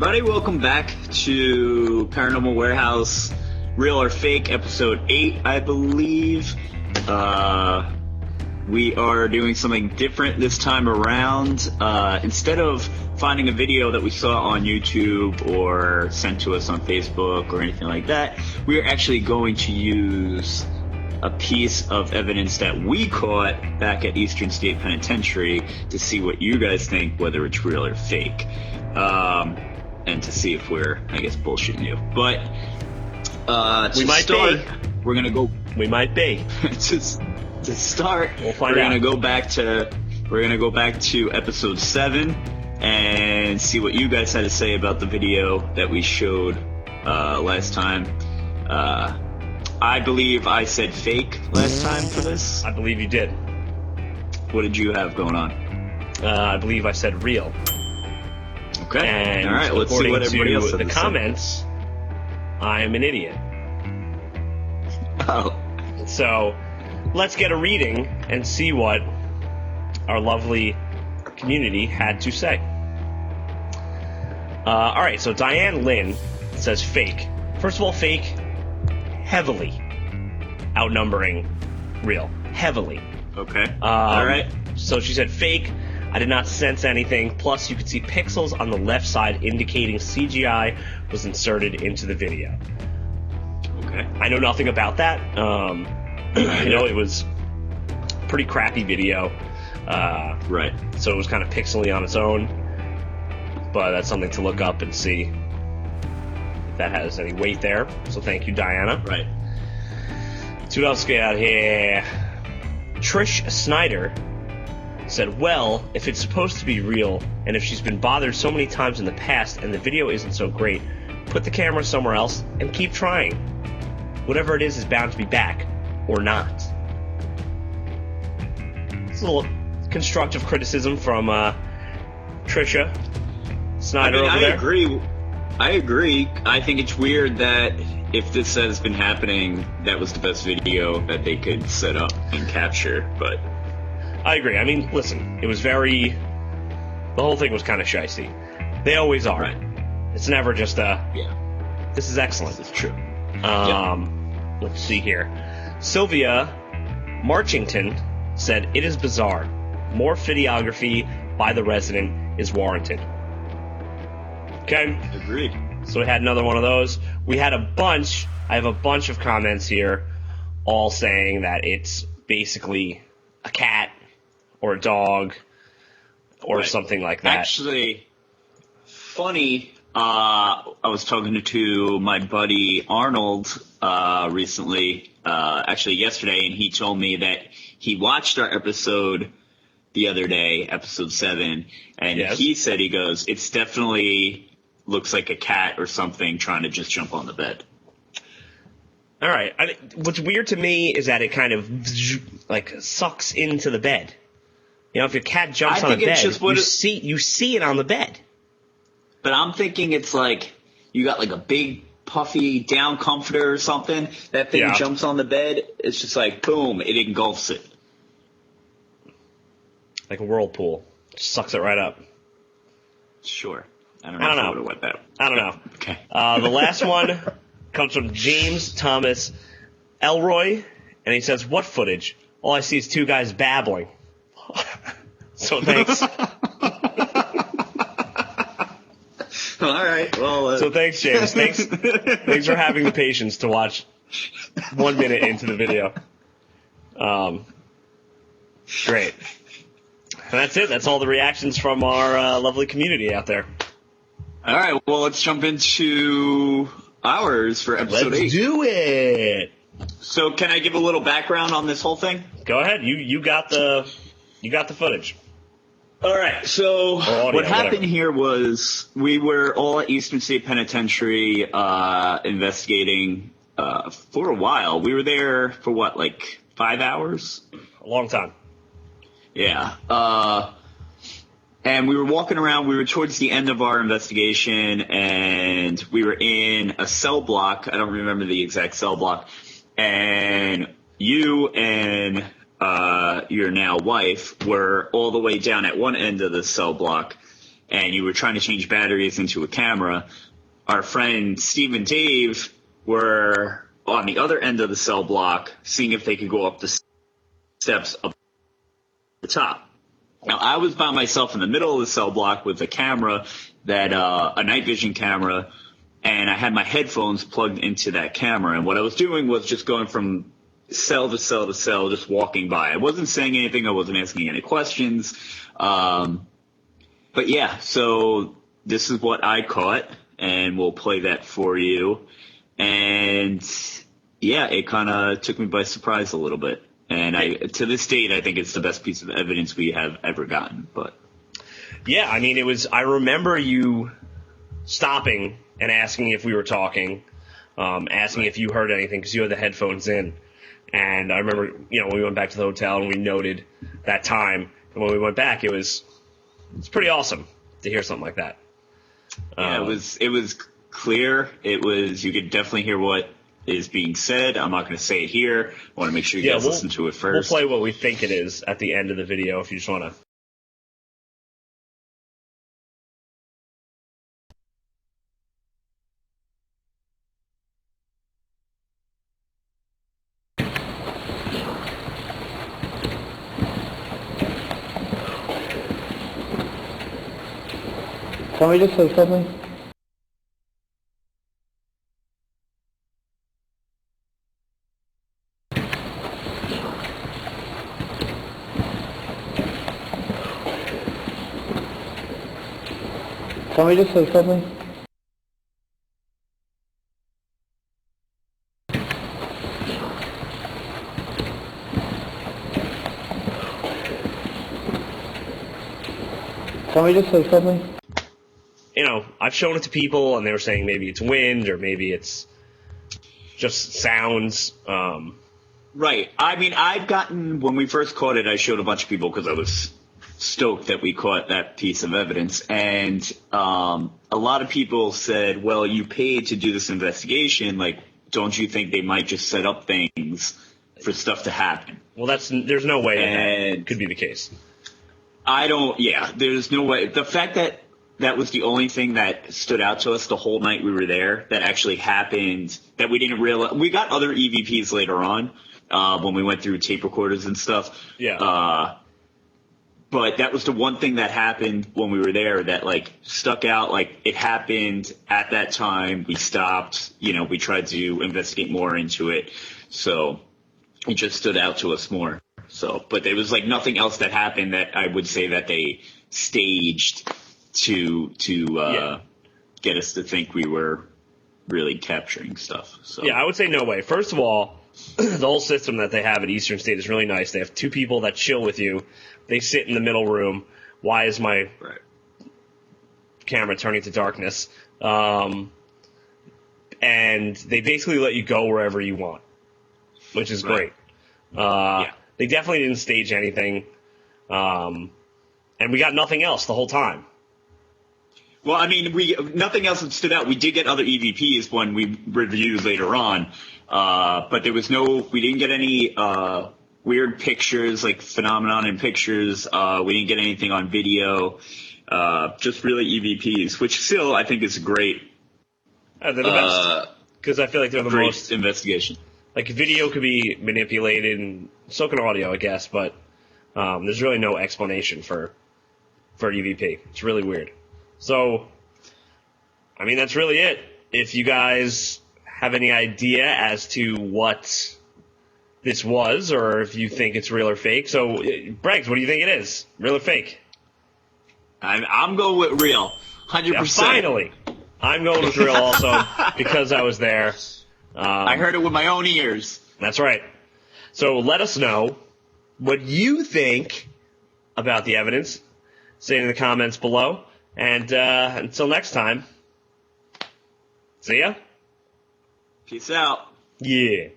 everybody. Welcome back to Paranormal Warehouse, Real or Fake, episode 8, I believe. We are doing something different this time around. Instead of finding a video that we saw on YouTube or sent to us on Facebook or anything like that, we are actually going to use a piece of evidence that we caught back at Eastern State Penitentiary to see what you guys think, whether it's real or fake. And to see if we're, I guess, bullshitting you. But we might start, be. We're gonna go. We might be. to start, we'll find we're out. gonna go back to episode 7 and see what you guys had to say about the video that we showed last time. I believe I said fake last time for this. I believe you did. What did you have going on? I believe I said real. Okay. And all right, let's see what everybody else according to had the to comments, I am an idiot. say. Oh. So let's get a reading and see what our lovely community had to say. All right, so Diane Lynn says fake. First of all, fake, heavily outnumbering real. Heavily. Okay. All right. So she said fake. I did not sense anything. Plus, you could see pixels on the left side indicating CGI was inserted into the video. Okay. I know nothing about that. I know it was a pretty crappy video. Right. So it was kind of pixely on its own. But that's something to look up and see if that has any weight there. So thank you, Diana. Right. So what else we got here? Trish Snyder said, well, if it's supposed to be real, and if she's been bothered so many times in the past and the video isn't so great, put the camera somewhere else and keep trying. Whatever it is bound to be back, or not. It's a little constructive criticism from Trisha Snyder over there. I agree. I think it's weird that if this has been happening, that was the best video that they could set up and capture, but... I agree. I mean, listen, it was the whole thing was kind of shysty. They always are. Right. It's never just this is excellent. This is true. Let's see here. Sylvia Marchington said, it is bizarre. More videography by the resident is warranted. Okay? Agreed. So we had another one of those. I have a bunch of comments here all saying that it's basically a cat or a dog or right. Something like that. Actually, funny, I was talking to my buddy Arnold recently, actually yesterday, and he told me that he watched our episode the other day, episode 7, and yes. He said, he goes, it's definitely looks like a cat or something trying to just jump on the bed. All right. What's weird to me is that it kind of like sucks into the bed. You know, if your cat jumps on a bed, you see it on the bed. But I'm thinking it's like you got like a big puffy down comforter or something. That thing jumps on the bed. It's just like boom, it engulfs it. Like a whirlpool, just sucks it right up. Sure. I don't know. I don't know. Okay. The last one comes from James Thomas Elroy, and he says, what footage? All I see is two guys babbling. So thanks. All right. Well. So thanks, James. Thanks for having the patience to watch 1 minute into the video. Great. And that's it. That's all the reactions from our lovely community out there. All right. Well, let's jump into ours for episode 8. Let's do it. So, can I give a little background on this whole thing? Go ahead. You got the footage. All right. So, audio, what happened here was we were all at Eastern State Penitentiary investigating for a while. We were there for what, like 5 hours? A long time. Yeah. And we were walking around. We were towards the end of our investigation, and we were in a cell block. I don't remember the exact cell block. And you and your now wife were all the way down at one end of the cell block, and you were trying to change batteries into a camera, our friend Steve and Dave were on the other end of the cell block seeing if they could go up the steps up the top. Now, I was by myself in the middle of the cell block with a camera, a night vision camera, and I had my headphones plugged into that camera. And what I was doing was just going from cell to cell to cell, just walking by. I wasn't saying anything. I wasn't asking any questions. But yeah, so this is what I caught, and we'll play that for you. And yeah, it kind of took me by surprise a little bit. And to this date, I think it's the best piece of evidence we have ever gotten. But yeah, I mean, I remember you stopping and asking if we were talking, asking if you heard anything because you had the headphones in. And I remember, when we went back to the hotel and we noted that time. And when we went back, it's pretty awesome to hear something like that. Yeah, it was clear. You could definitely hear what is being said. I'm not going to say it here. I want to make sure you guys listen to it first. We'll play what we think it is at the end of the video if you just want to. Can we just say something? Can we just say something? Can we just say something? I've shown it to people, and they were saying maybe it's wind or maybe it's just sounds. Right. I mean, when we first caught it, I showed a bunch of people because I was stoked that we caught that piece of evidence. And a lot of people said, well, you paid to do this investigation. Like, don't you think they might just set up things for stuff to happen? Well, there's no way that could be the case. There's no way. The fact that was the only thing that stood out to us the whole night we were there that actually happened that we didn't realize. We got other EVPs later on when we went through tape recorders and stuff. Yeah. But that was the one thing that happened when we were there that, stuck out. It happened at that time. We stopped. We tried to investigate more into it. So it just stood out to us more. So, but there was, nothing else that happened that I would say that they staged to get us to think we were really capturing stuff. So. Yeah, I would say no way. First of all, the whole system that they have at Eastern State is really nice. They have two people that chill with you. They sit in the middle room. Why is my camera turning to darkness? And they basically let you go wherever you want, which is great. They definitely didn't stage anything. And we got nothing else the whole time. Well, I mean, nothing else that stood out. We did get other EVPs when we reviewed later on, but there was we didn't get any weird pictures, phenomenon in pictures. We didn't get anything on video, just really EVPs, which still I think is great. They're the best, because I feel like they're the most investigation. Video could be manipulated, and so can audio, I guess, but there's really no explanation for EVP. It's really weird. So, I mean, that's really it. If you guys have any idea as to what this was, or if you think it's real or fake. So, Breggs, what do you think it is? Real or fake? I'm going with real. 100%. Yeah, finally. I'm going with real also, because I was there. I heard it with my own ears. That's right. So let us know what you think about the evidence. Say it in the comments below. And until next time, see ya. Peace out. Yeah.